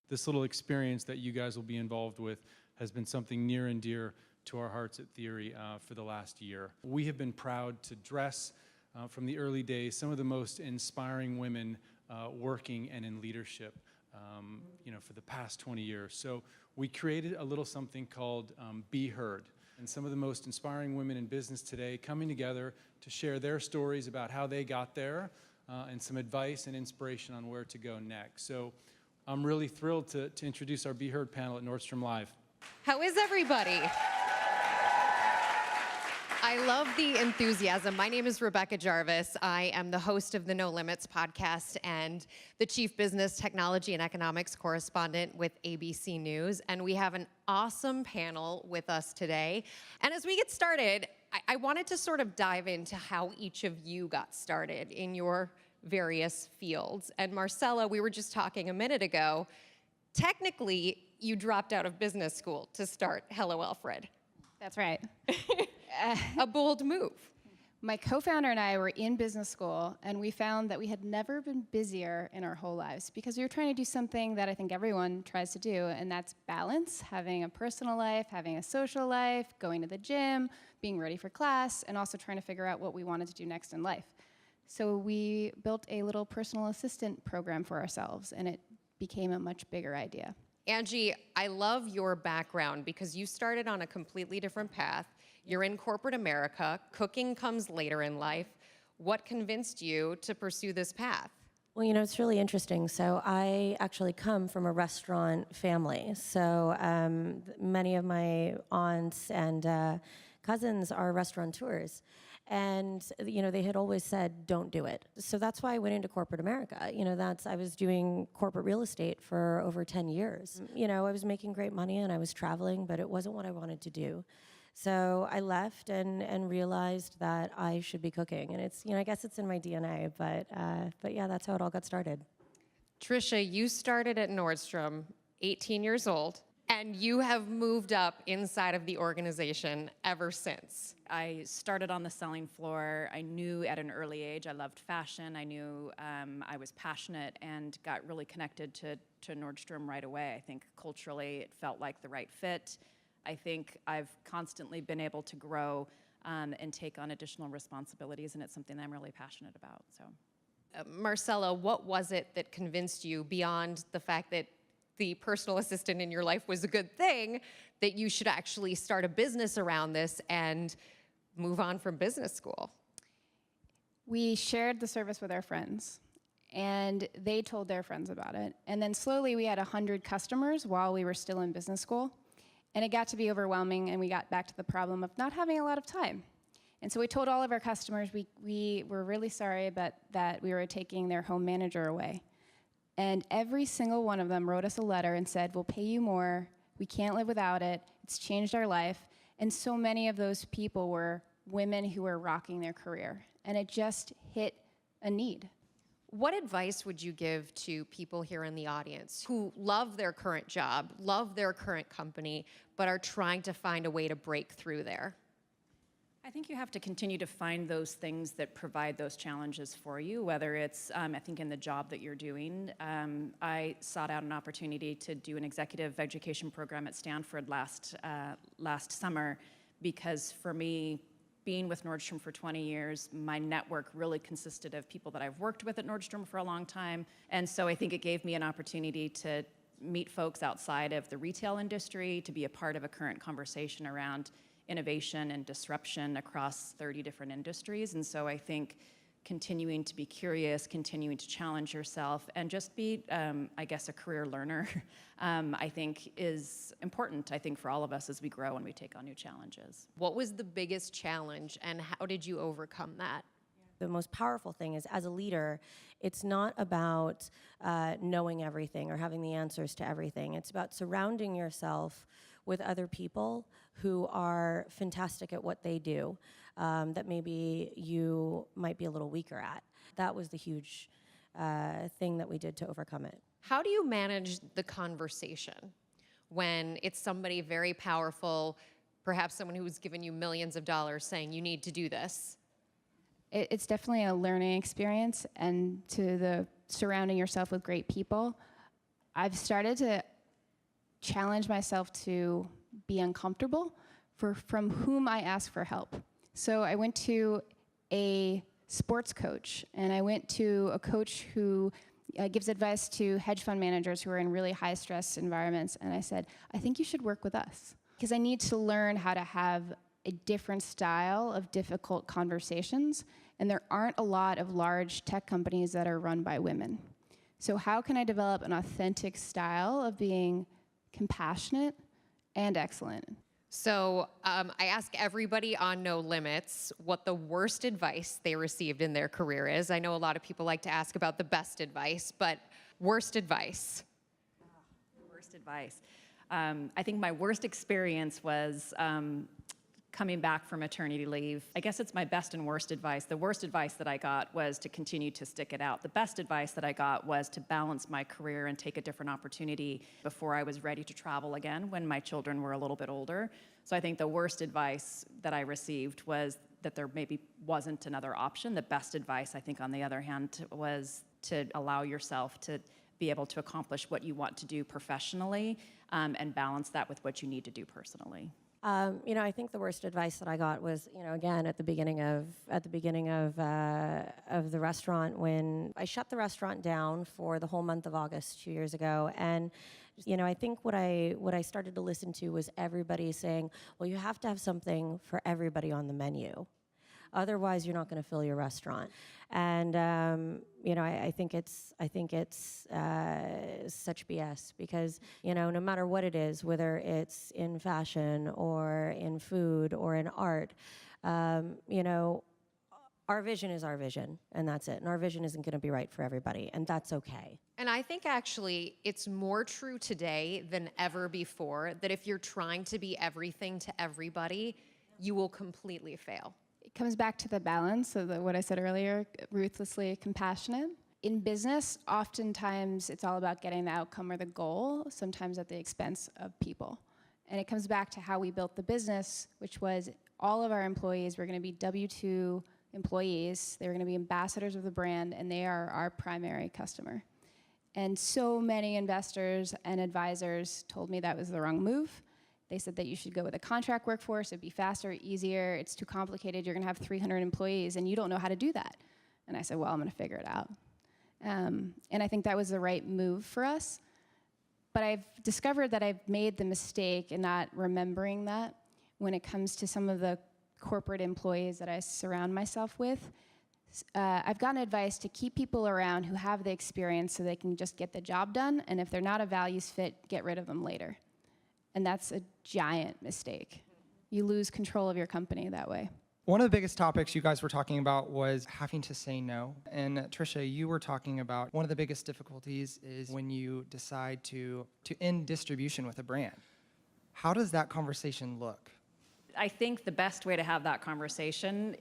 This little experience that you guys will be involved with has been something near and dear to our hearts at Theory for the last year. We have been proud to dress from the early days some of the most inspiring women working and in leadership for the past 20 years. So we created a little something called Be Heard. And some of the most inspiring women in business today coming together to share their stories about how they got there and some advice and inspiration on where to go next. So I'm really thrilled to introduce our Be Heard panel at Nordstrom Live. How is everybody? I love the enthusiasm. My name is Rebecca Jarvis. I am the host of the No Limits podcast and the chief business, technology, and economics correspondent with ABC News. And we have an awesome panel with us today. And as we get started, I wanted to sort of dive into how each of you got started in your various fields. And Marcella, we were just talking a minute ago, technically, you dropped out of business school to start Hello Alfred. That's right. A bold move. My co-founder and I were in business school, and we found that we had never been busier in our whole lives because we were trying to do something that I think everyone tries to do, and that's balance, having a personal life, having a social life, going to the gym, being ready for class, and also trying to figure out what we wanted to do next in life. So we built a little personal assistant program for ourselves, and it became a much bigger idea. Angie, I love your background because you started on a completely different path. You're in corporate America. Cooking comes later in life. What convinced you to pursue this path? Well, it's really interesting. So I actually come from a restaurant family. So many of my aunts and cousins are restaurateurs. And, they had always said, don't do it. So that's why I went into corporate America. I was doing corporate real estate for over 10 years. I was making great money and I was traveling, but it wasn't what I wanted to do. So I left and realized that I should be cooking. And it's, I guess it's in my DNA, but yeah, that's how it all got started. Trisha, you started at Nordstrom, 18 years old, and you have moved up inside of the organization ever since. I started on the selling floor. I knew at an early age I loved fashion. I knew I was passionate and got really connected to Nordstrom right away. I think culturally it felt like the right fit. I think I've constantly been able to grow and take on additional responsibilities, and it's something that I'm really passionate about. So, Marcella, what was it that convinced you, beyond the fact that the personal assistant in your life was a good thing, that you should actually start a business around this and move on from business school? We shared the service with our friends, and they told their friends about it. And then slowly we had 100 customers while we were still in business school. And it got to be overwhelming, and we got back to the problem of not having a lot of time. And so we told all of our customers we were really sorry, but that we were taking their home manager away. And every single one of them wrote us a letter and said, we'll pay you more, we can't live without it, it's changed our life. And so many of those people were women who were rocking their career. And it just hit a need. What advice would you give to people here in the audience who love their current job, love their current company, but are trying to find a way to break through there? I think you have to continue to find those things that provide those challenges for you, whether it's, I think, in the job that you're doing. I sought out an opportunity to do an executive education program at Stanford last summer because, for me, being with Nordstrom for 20 years, my network really consisted of people that I've worked with at Nordstrom for a long time. And so I think it gave me an opportunity to meet folks outside of the retail industry, to be a part of a current conversation around innovation and disruption across 30 different industries. And so I think continuing to be curious, continuing to challenge yourself, and just be, I guess, a career learner, I think is important, I think, for all of us as we grow and we take on new challenges. What was the biggest challenge, and how did you overcome that? The most powerful thing is, as a leader, it's not about knowing everything or having the answers to everything. It's about surrounding yourself with other people who are fantastic at what they do, that maybe you might be a little weaker at. That was the huge thing that we did to overcome it. How do you manage the conversation when it's somebody very powerful, perhaps someone who's given you millions of dollars saying you need to do this? It's definitely a learning experience, and to the surrounding yourself with great people. I've started to challenge myself to be uncomfortable from whom I ask for help. So I went to a sports coach, and I went to a coach who gives advice to hedge fund managers who are in really high stress environments, and I said, I think you should work with us, because I need to learn how to have a different style of difficult conversations, and there aren't a lot of large tech companies that are run by women. So how can I develop an authentic style of being compassionate and excellent? So I ask everybody on No Limits what the worst advice they received in their career is. I know a lot of people like to ask about the best advice, but worst advice. Worst advice. I think my worst experience was coming back from maternity leave. I guess it's my best and worst advice. The worst advice that I got was to continue to stick it out. The best advice that I got was to balance my career and take a different opportunity before I was ready to travel again when my children were a little bit older. So I think the worst advice that I received was that there maybe wasn't another option. The best advice, I think, on the other hand, was to allow yourself to be able to accomplish what you want to do professionally and balance that with what you need to do personally. I think the worst advice that I got was, again, at the beginning of the restaurant, when I shut the restaurant down for the whole month of August 2 years ago. And, I think what I started to listen to was everybody saying, well, you have to have something for everybody on the menu. Otherwise, you're not going to fill your restaurant. And I think it's such BS, because no matter what it is, whether it's in fashion or in food or in art, our vision is our vision, and that's it. And our vision isn't going to be right for everybody, and that's okay. And I think actually it's more true today than ever before that if you're trying to be everything to everybody, you will completely fail. It comes back to the balance of what I said earlier, ruthlessly compassionate. In business, oftentimes it's all about getting the outcome or the goal, sometimes at the expense of people. And it comes back to how we built the business, which was all of our employees were going to be W-2 employees. They were going to be ambassadors of the brand, and they are our primary customer. And so many investors and advisors told me that was the wrong move. They said that you should go with a contract workforce. It'd be faster, easier. It's too complicated. You're going to have 300 employees, and you don't know how to do that. And I said, well, I'm going to figure it out. And I think that was the right move for us. But I've discovered that I've made the mistake in not remembering that when it comes to some of the corporate employees that I surround myself with. I've gotten advice to keep people around who have the experience so they can just get the job done. And if they're not a values fit, get rid of them later. And that's a giant mistake. You lose control of your company that way. One of the biggest topics you guys were talking about was having to say no. And Trisha, you were talking about one of the biggest difficulties is when you decide to end distribution with a brand. How does that conversation look? I think the best way to have that conversation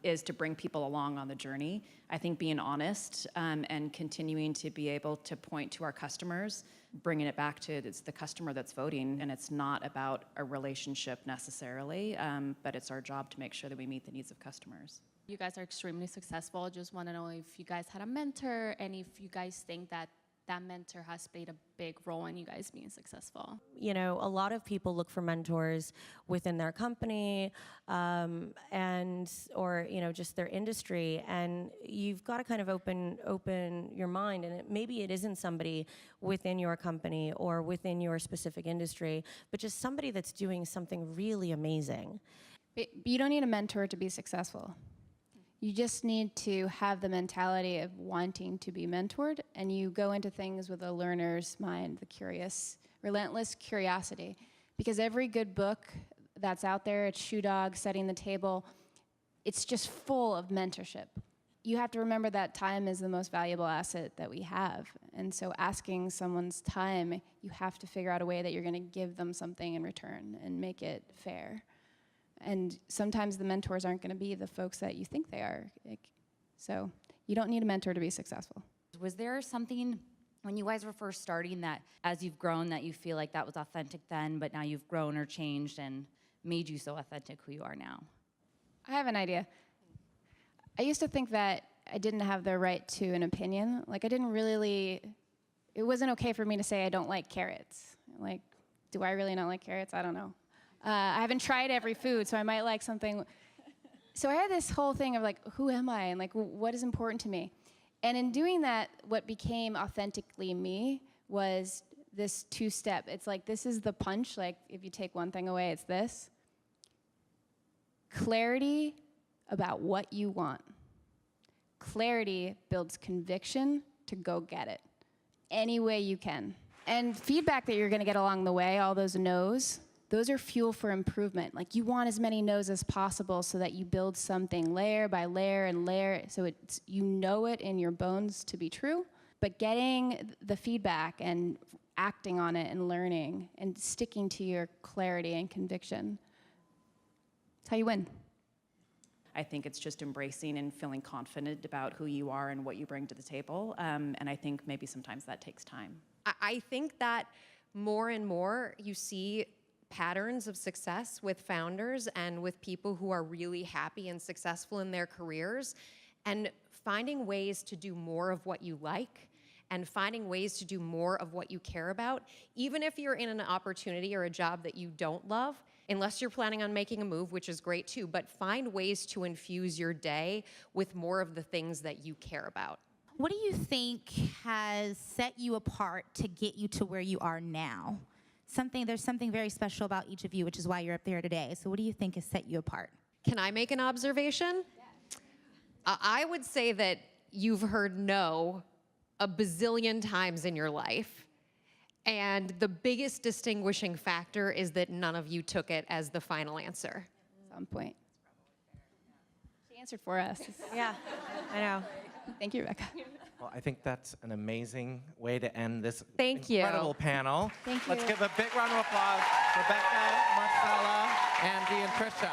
is to bring people along on the journey. I think being honest and continuing to be able to point to our customers, bringing it back to it's the customer that's voting, and it's not about a relationship necessarily, but it's our job to make sure that we meet the needs of customers. You guys are extremely successful. Just want to know if you guys had a mentor and if you guys think that that mentor has played a big role in you guys being successful. A lot of people look for mentors within their company or just their industry, and you've got to kind of open your mind, and maybe it isn't somebody within your company or within your specific industry, but just somebody that's doing something really amazing. But you don't need a mentor to be successful. You just need to have the mentality of wanting to be mentored, and you go into things with a learner's mind, the curious, relentless curiosity. Because every good book that's out there, it's Shoe Dog, Setting the Table, it's just full of mentorship. You have to remember that time is the most valuable asset that we have. And so asking someone's time, you have to figure out a way that you're going to give them something in return and make it fair. And sometimes the mentors aren't going to be the folks that you think they are. So you don't need a mentor to be successful. Was there something when you guys were first starting that as you've grown that you feel like that was authentic then, but now you've grown or changed and made you so authentic who you are now? I have an idea. I used to think that I didn't have the right to an opinion. Like, I didn't really, it wasn't okay for me to say I don't like carrots. Like, do I really not like carrots? I don't know. I haven't tried every food, so I might like something. So I had this whole thing of like, who am I? And like, what is important to me? And in doing that, what became authentically me was this two-step. It's like, this is the punch. Like, if you take one thing away, it's this. Clarity about what you want. Clarity builds conviction to go get it any way you can. And feedback that you're going to get along the way, all those no's, those are fuel for improvement. Like, you want as many no's as possible so that you build something layer by layer and layer, so it's, you know it in your bones to be true. But getting the feedback and acting on it and learning and sticking to your clarity and conviction, that's how you win. I think it's just embracing and feeling confident about who you are and what you bring to the table. And I think maybe sometimes that takes time. I think that more and more you see patterns of success with founders and with people who are really happy and successful in their careers, and finding ways to do more of what you like and finding ways to do more of what you care about, even if you're in an opportunity or a job that you don't love, unless you're planning on making a move, which is great too, but find ways to infuse your day with more of the things that you care about. What do you think has set you apart to get you to where you are now? There's something very special about each of you, which is why you're up there today. So what do you think has set you apart? Can I make an observation? Yeah. I would say that you've heard no a bazillion times in your life. And the biggest distinguishing factor is that none of you took it as the final answer. That's on point. She answered for us. Yeah, I know. Thank you, Rebecca. Well, I think that's an amazing way to end this Thank you. incredible panel. Thank Let's you. give a big round of applause, Rebecca, Marcella, Andy, and Trisha.